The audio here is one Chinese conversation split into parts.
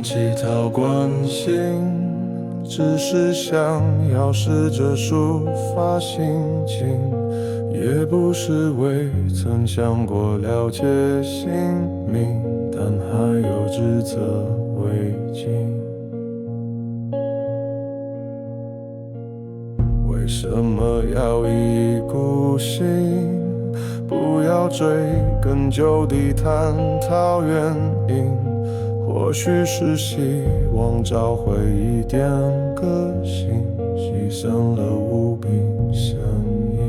乞讨关心，只是想要试着抒发心情，也不是未曾想过了解姓名，但还有指责未尽。为什么要一意孤行？不要追根究底探讨原因，或许是希望找回一点个性，牺牲了无病呻吟。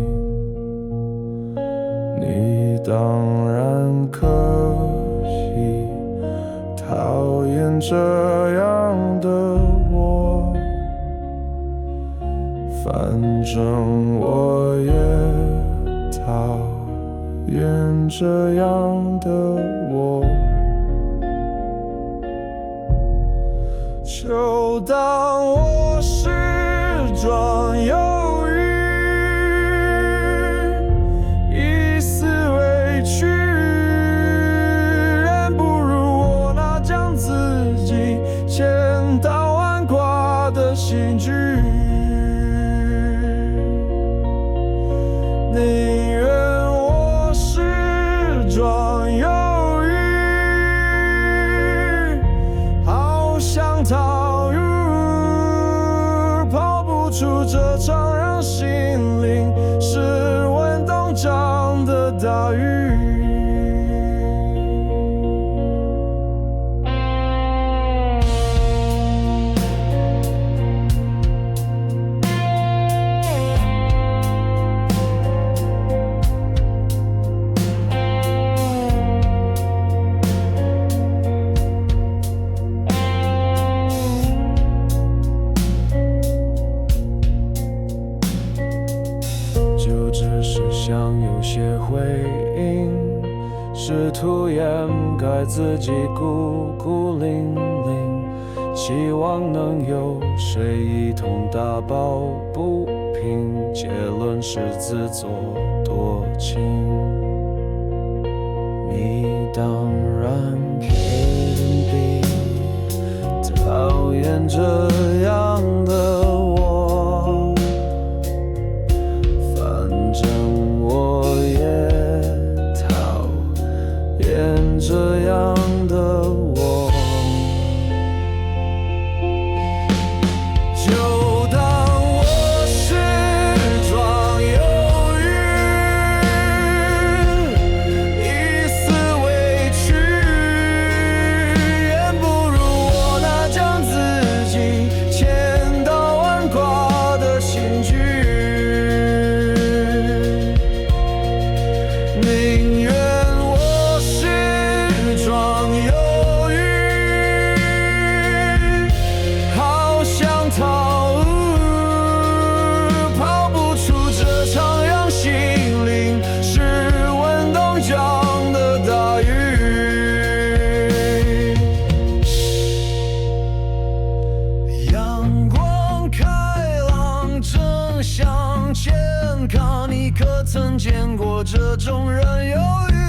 你当然可惜，讨厌这样的我，反正我也讨厌这样的我。就当我是装忧郁，一丝委屈，远不如我那将自己千刀万剐的刑具。宁愿我是装忧郁，好想逃狱，跑不出这场让心灵失温冻胀的大狱。就只是想有些回应，试图掩盖自己孤孤零零，期望能有谁一同打抱不平，结论是自作多情。你当然可以讨厌这样的我，反正我也讨厌这样的我。就当我是装忧郁，一丝委屈，远不如我那将自己千刀万剐的刑具。宁愿我是装忧郁，好想逃跑不出这场让心灵失温冻胀的大狱。阳光开朗，正向健康，你可曾见过这种人忧郁？